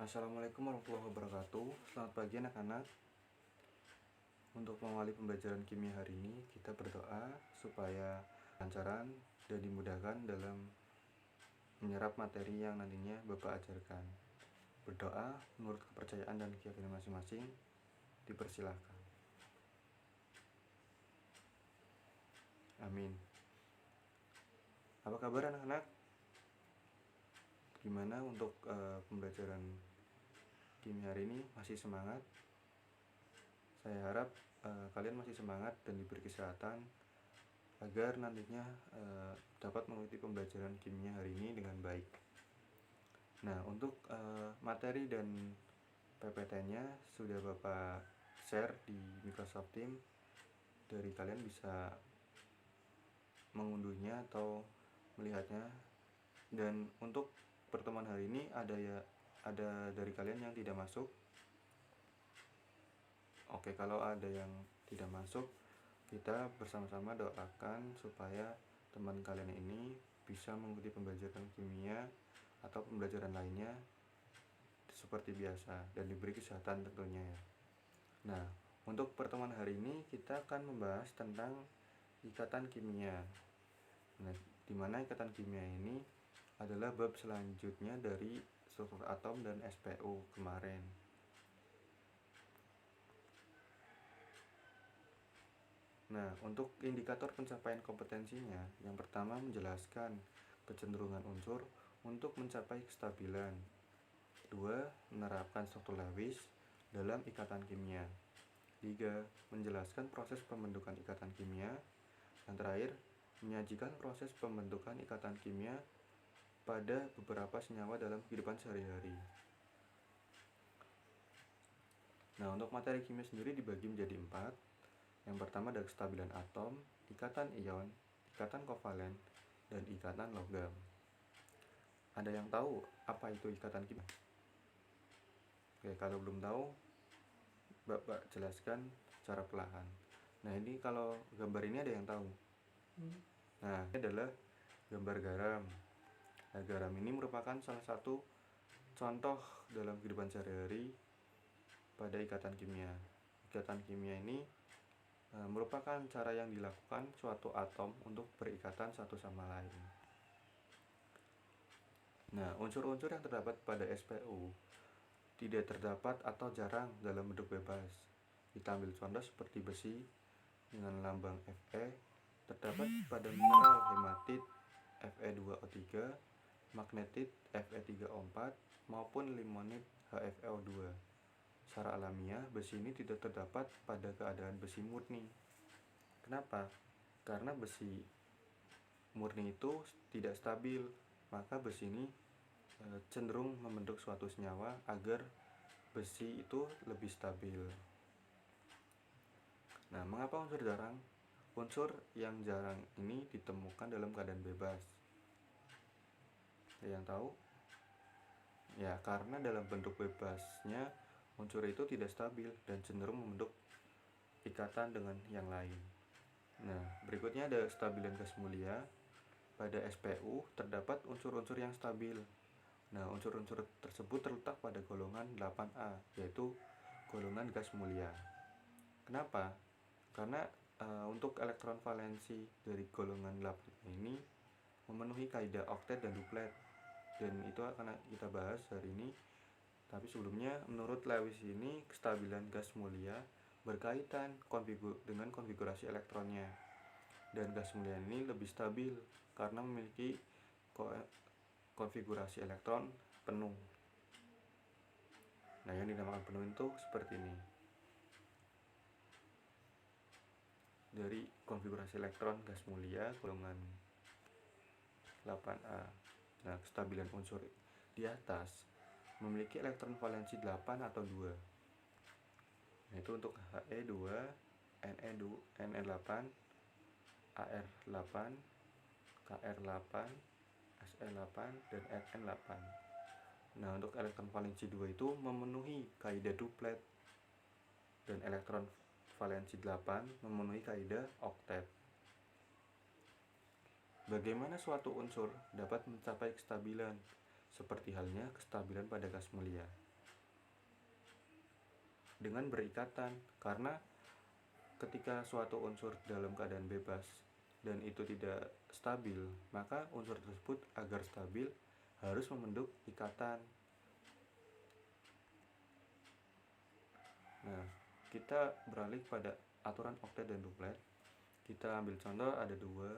Assalamualaikum warahmatullahi wabarakatuh. Selamat pagi anak-anak. Untuk mengawali pembelajaran kimia hari ini, kita berdoa supaya lancaran dan dimudahkan dalam menyerap materi yang nantinya Bapak ajarkan. Berdoa menurut kepercayaan dan keyakinan masing-masing. Dipersilahkan. Amin. Apa kabar anak-anak? Gimana untuk pembelajaran kimia hari ini? Masih semangat? Saya harap kalian masih semangat dan diberi kesehatan agar nantinya dapat mengikuti pembelajaran kimia hari ini dengan baik. Nah, untuk materi dan PPT-nya sudah Bapak share di Microsoft Teams. Dari kalian bisa mengunduhnya atau melihatnya. Dan untuk pertemuan hari ini ada dari kalian yang tidak masuk. Oke, kalau ada yang tidak masuk, kita bersama-sama doakan supaya teman kalian ini bisa mengikuti pembelajaran kimia atau pembelajaran lainnya seperti biasa dan diberi kesehatan tentunya ya. Nah, untuk pertemuan hari ini kita akan membahas tentang ikatan kimia. Nah, di mana ikatan kimia ini adalah bab selanjutnya dari struktur atom dan SPU kemarin. Nah, untuk indikator pencapaian kompetensinya, yang pertama menjelaskan kecenderungan unsur untuk mencapai kestabilan. 2. Menerapkan struktur Lewis dalam ikatan kimia. 3. Menjelaskan proses pembentukan ikatan kimia. Dan terakhir, menyajikan proses pembentukan ikatan kimia pada beberapa senyawa dalam kehidupan sehari-hari. Nah, untuk materi kimia sendiri dibagi menjadi 4. Yang pertama ada kestabilan atom, ikatan ion, ikatan kovalen, dan ikatan logam. Ada yang tahu apa itu ikatan kimia? Oke, kalau belum tahu, Bapak jelaskan secara perlahan. Nah, ini kalau gambar ini ada yang tahu? Nah, ini adalah gambar garam. Nah, garam ini merupakan salah satu contoh dalam kehidupan sehari-hari pada ikatan kimia. Ikatan kimia ini merupakan cara yang dilakukan suatu atom untuk berikatan satu sama lain. Nah, unsur-unsur yang terdapat pada SPU tidak terdapat atau jarang dalam bentuk bebas. Kita ambil contoh seperti besi dengan lambang Fe terdapat pada mineral hematit Fe2O3, magnetit Fe3O4 maupun limonit HFeO2. Secara alamiah, besi ini tidak terdapat pada keadaan besi murni. Kenapa? Karena besi murni itu tidak stabil, maka besi ini cenderung membentuk suatu senyawa agar besi itu lebih stabil. Nah, mengapa unsur jarang? Unsur yang jarang ini ditemukan dalam keadaan bebas. Ada yang tahu? Ya, karena dalam bentuk bebasnya unsur itu tidak stabil dan cenderung membentuk ikatan dengan yang lain. Nah, berikutnya ada kestabilan gas mulia. Pada SPU terdapat unsur-unsur yang stabil. Nah, unsur-unsur tersebut terletak pada golongan 8A, yaitu golongan gas mulia. Kenapa? Karena untuk elektron valensi dari golongan 8A ini memenuhi kaidah oktet dan duplet. Dan itu akan kita bahas hari ini. Tapi sebelumnya, menurut Lewis ini kestabilan gas mulia berkaitan dengan konfigurasi elektronnya. Dan gas mulia ini lebih stabil karena memiliki konfigurasi elektron penuh. Nah, yang dinamakan penuh itu seperti ini. Dari konfigurasi elektron gas mulia golongan 8A. Nah, kestabilan unsur di atas memiliki elektron valensi 8 atau 2. Yaitu untuk He2, Ne8, Ar8, Kr8, Se8, dan Rn8. Nah, untuk elektron valensi 2 itu memenuhi kaidah duplet dan elektron valensi 8 memenuhi kaidah oktet. Bagaimana suatu unsur dapat mencapai kestabilan? Seperti halnya kestabilan pada gas mulia. dengan berikatan, karena ketika suatu unsur dalam keadaan bebas dan itu tidak stabil, maka unsur tersebut agar stabil harus membentuk ikatan. Nah, kita beralih pada aturan oktet dan duplet. Kita ambil contoh ada dua,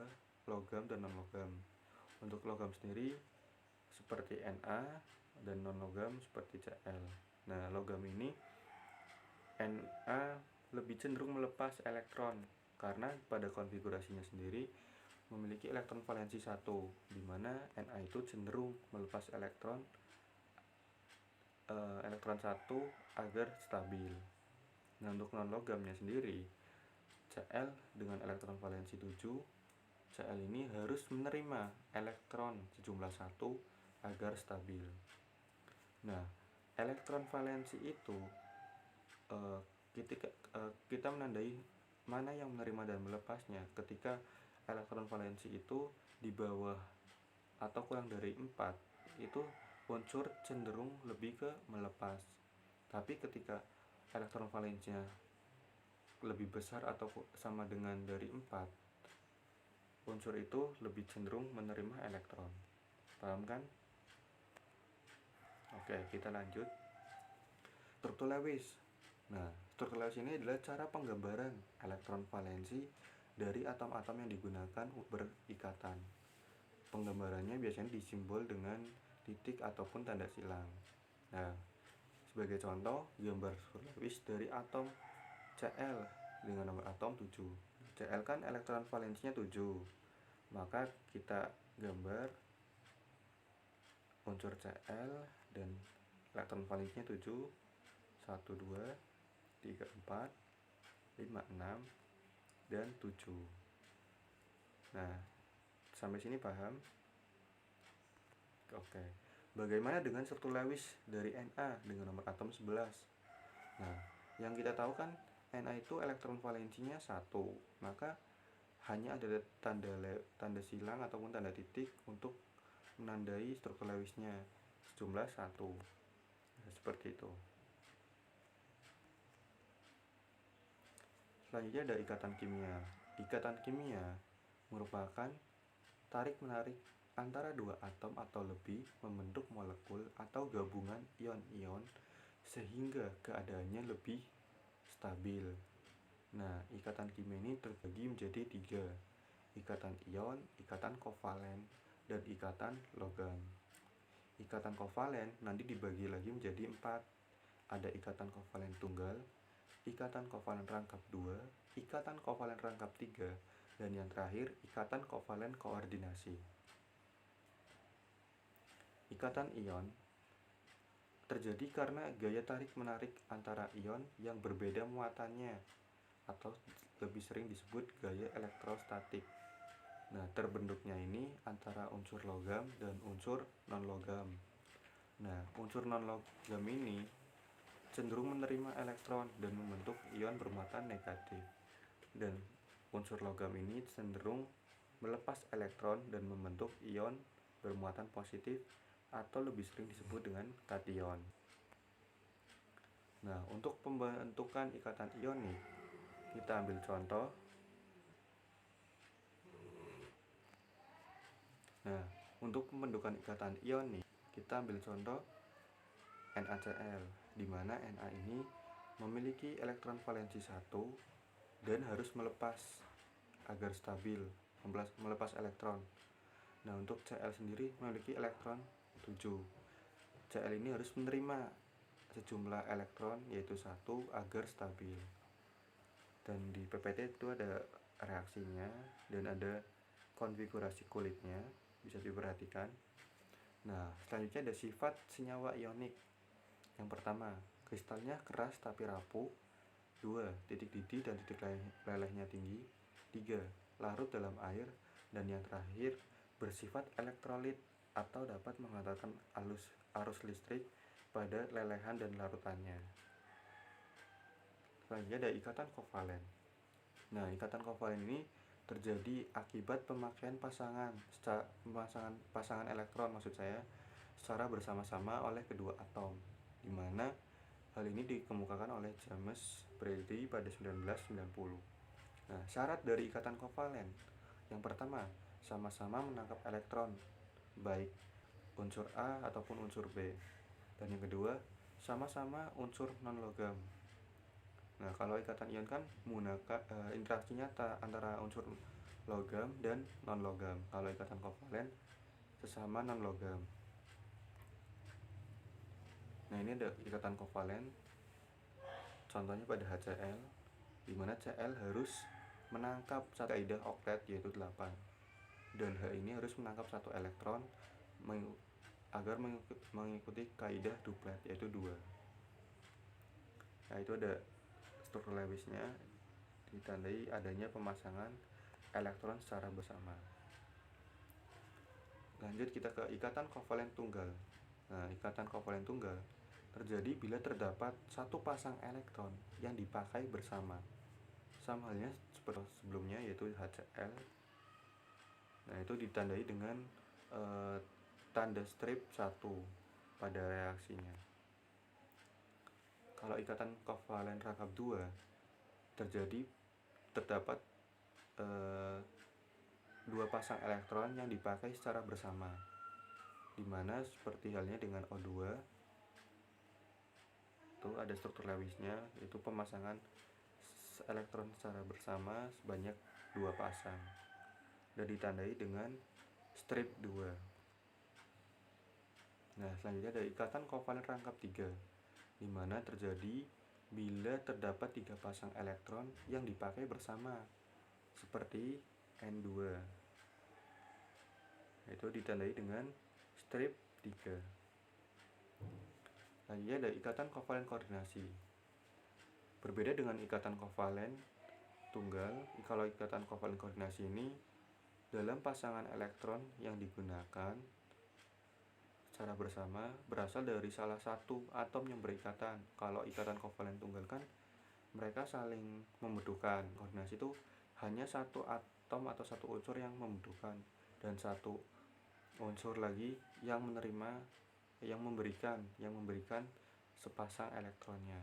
logam dan non-logam. Untuk logam sendiri seperti Na dan non-logam seperti Cl. Nah, logam ini Na lebih cenderung melepas elektron karena pada konfigurasinya sendiri memiliki elektron valensi 1, di mana Na itu cenderung melepas elektron 1 agar stabil. Nah, untuk non-logamnya sendiri Cl dengan elektron valensi 7, Cl ini harus menerima elektron sejumlah 1 agar stabil. Nah, elektron valensi itu kita menandai mana yang menerima dan melepasnya ketika elektron valensi itu di bawah atau kurang dari 4, itu unsur cenderung lebih ke melepas. Tapi ketika elektron valensinya lebih besar atau sama dengan dari 4, unsur itu lebih cenderung menerima elektron. Paham kan? Oke, kita lanjut. Struktur Lewis. Nah, struktur Lewis ini adalah cara penggambaran elektron valensi dari atom-atom yang digunakan berikatan. Penggambarannya biasanya disimbol dengan titik ataupun tanda silang. Nah, sebagai contoh, gambar struktur Lewis dari atom Cl dengan nomor atom 7. Cl kan elektron valensinya 7. Maka kita gambar unsur Cl dan elektron valensinya 7, 1, 2, 3, 4, 5, 6, dan 7. Nah, sampai sini paham? Oke. Bagaimana dengan struktur Lewis dari Na dengan nomor atom 11? Nah, yang kita tahu kan Na itu elektron valensinya 1, maka hanya ada tanda silang ataupun tanda titik untuk menandai struktur Lewisnya sejumlah 1. Nah, seperti itu. Selanjutnya ada ikatan kimia. Ikatan kimia merupakan tarik-menarik antara dua atom atau lebih membentuk molekul atau gabungan ion-ion sehingga keadaannya lebih stabil. Nah, ikatan kimia ini terbagi menjadi 3: ikatan ion, ikatan kovalen, dan ikatan logam. Ikatan kovalen nanti dibagi lagi menjadi 4. Ada ikatan kovalen tunggal, ikatan kovalen rangkap 2, ikatan kovalen rangkap 3, dan yang terakhir ikatan kovalen koordinasi. Ikatan ion terjadi karena gaya tarik-menarik antara ion yang berbeda muatannya, atau lebih sering disebut gaya elektrostatik. Nah, terbentuknya ini antara unsur logam dan unsur non-logam. Nah, unsur non-logam ini cenderung menerima elektron dan membentuk ion bermuatan negatif. Dan unsur logam ini cenderung melepas elektron dan membentuk ion bermuatan positif atau lebih sering disebut dengan kation. Nah, untuk pembentukan ikatan ion nih, kita ambil contoh. Nah, untuk pembentukan ikatan ion nih, kita ambil contoh NaCl, di mana Na ini memiliki elektron valensi 1 dan harus melepas agar stabil, melepas elektron. Nah, untuk Cl sendiri memiliki elektron 7. Cl ini harus menerima sejumlah elektron yaitu 1 agar stabil. Dan di PPT itu ada reaksinya dan ada konfigurasi kulitnya, bisa diperhatikan. Nah, selanjutnya ada sifat senyawa ionik. Yang pertama, kristalnya keras tapi rapuh. 2, titik didih dan titik lelehnya tinggi. 3, larut dalam air. Dan yang terakhir, bersifat elektrolit atau dapat mengantarkan arus listrik pada lelehan dan larutannya. Selanjutnya ada ikatan kovalen. Nah, ikatan kovalen ini terjadi akibat pemakaian pasangan elektron secara bersama-sama oleh kedua atom, di mana Hal ini dikemukakan oleh James Bradley pada 1990. Nah, syarat dari ikatan kovalen yang pertama, sama-sama menangkap elektron, baik unsur A ataupun unsur B. Dan yang kedua, sama-sama unsur non-logam. Nah, kalau ikatan ion kan menggunakan interaksi nyata antara unsur logam dan non-logam. Kalau ikatan kovalen sesama non-logam. Nah, ini ada ikatan kovalen. Contohnya pada HCl, di mana Cl harus menangkap satu kaidah oktet yaitu 8. Dan H ini harus menangkap satu elektron agar mengikuti kaidah duplet yaitu 2. Nah, itu ada struktur Lewisnya, ditandai adanya pemasangan elektron secara bersama. Lanjut kita ke ikatan kovalen tunggal. Nah, ikatan kovalen tunggal terjadi bila terdapat satu pasang elektron yang dipakai bersama. Sama halnya seperti sebelumnya yaitu HCl. Nah, itu ditandai dengan tanda strip 1 pada reaksinya. Kalau ikatan kovalen rangkap 2 terdapat dua pasang elektron yang dipakai secara bersama, dimana seperti halnya dengan O2 itu ada struktur Lewisnya, yaitu pemasangan elektron secara bersama sebanyak 2 pasang dan ditandai dengan strip 2. Nah, selanjutnya ada ikatan kovalen rangkap 3, dimana terjadi bila terdapat 3 pasang elektron yang dipakai bersama seperti N2. Itu ditandai dengan strip 3. Selanjutnya ada ikatan kovalen koordinasi. Berbeda dengan ikatan kovalen tunggal, kalau ikatan kovalen koordinasi ini dalam pasangan elektron yang digunakan secara bersama berasal dari salah satu atom yang berikatan. Kalau ikatan kovalen tunggal kan mereka saling membutuhkan. Koordinasi itu hanya satu atom atau satu unsur yang membutuhkan dan satu unsur lagi yang memberikan sepasang elektronnya.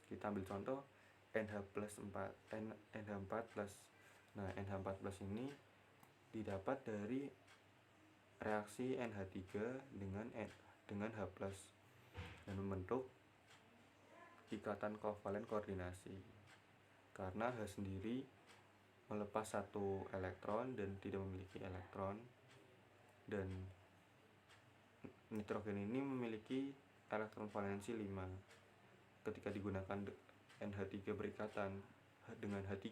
Kita ambil contoh NH4 plus. Nah, NH4 plus ini didapat dari reaksi NH3 dengan H plus dan membentuk ikatan kovalen koordinasi. Karena H sendiri melepas satu elektron dan tidak memiliki elektron, dan nitrogen ini memiliki elektron valensi 5. Ketika digunakan NH3 berikatan dengan H3,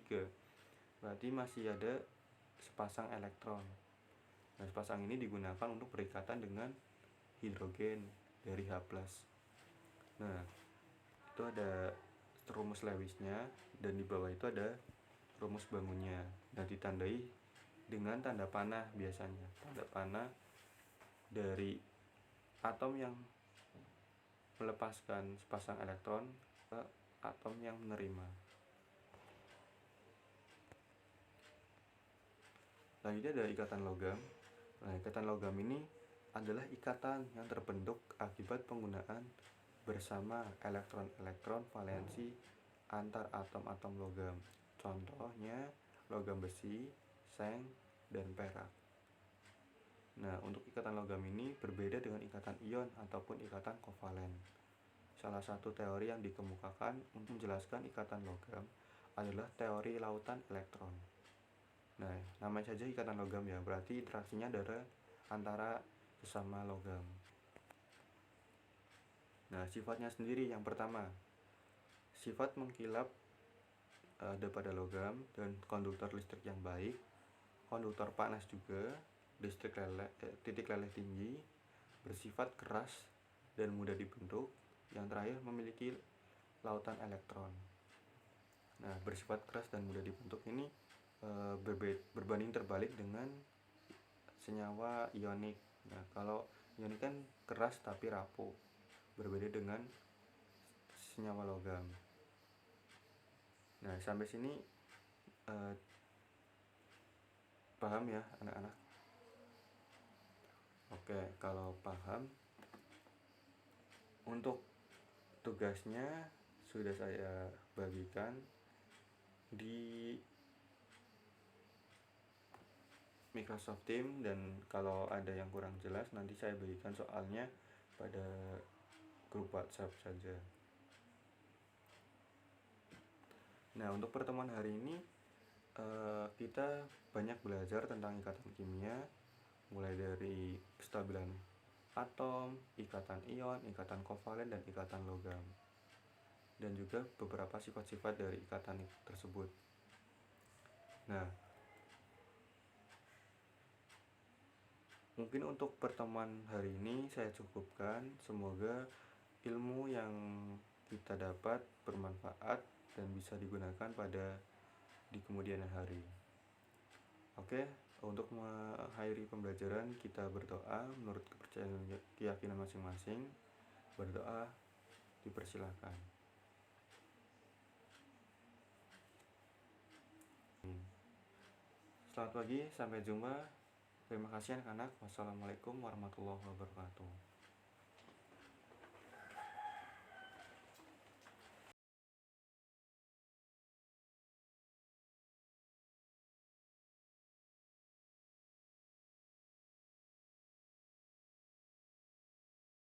berarti masih ada sepasang elektron. Nah, sepasang ini digunakan untuk berikatan dengan hidrogen dari H+. Nah, itu ada rumus Lewisnya dan di bawah itu ada rumus bangunnya. Nah, ditandai dengan tanda panah biasanya. Tanda panah dari atom yang melepaskan sepasang elektron ke atom yang menerima. Selanjutnya ada ikatan logam. Nah, ikatan logam ini adalah ikatan yang terbentuk akibat penggunaan bersama elektron-elektron valensi antar atom-atom logam. Contohnya logam besi, seng, dan perak. Nah, untuk ikatan logam ini berbeda dengan ikatan ion ataupun ikatan kovalen. Salah satu teori yang dikemukakan untuk menjelaskan ikatan logam adalah teori lautan elektron. Nah, namanya saja ikatan logam ya, berarti interaksinya antara sesama logam. Nah, sifatnya sendiri yang pertama, sifat mengkilap ada pada logam dan konduktor listrik yang baik, konduktor panas juga, titik leleh tinggi, bersifat keras dan mudah dibentuk. Yang terakhir memiliki lautan elektron. Nah, bersifat keras dan mudah dibentuk ini berbanding terbalik dengan senyawa ionik. Nah, kalau ionik kan keras tapi rapuh, berbeda dengan senyawa logam. Nah, sampai sini paham ya anak-anak? Oke, kalau paham, untuk Tugasnya sudah saya bagikan di Microsoft Teams, dan kalau ada yang kurang jelas nanti saya bagikan soalnya pada grup WhatsApp saja. Nah, untuk pertemuan hari ini kita banyak belajar tentang ikatan kimia, mulai dari kestabilan atom, ikatan ion, ikatan kovalen, dan ikatan logam, dan juga beberapa sifat-sifat dari ikatan tersebut. Nah, mungkin untuk pertemuan hari ini saya cukupkan. Semoga ilmu yang kita dapat bermanfaat dan bisa digunakan di kemudian hari. Oke, untuk mengakhiri pembelajaran kita berdoa menurut kepercayaan keyakinan masing-masing. Berdoa dipersilakan. Selamat pagi, sampai jumpa. Terima kasih anak-anak. Wassalamualaikum warahmatullahi wabarakatuh.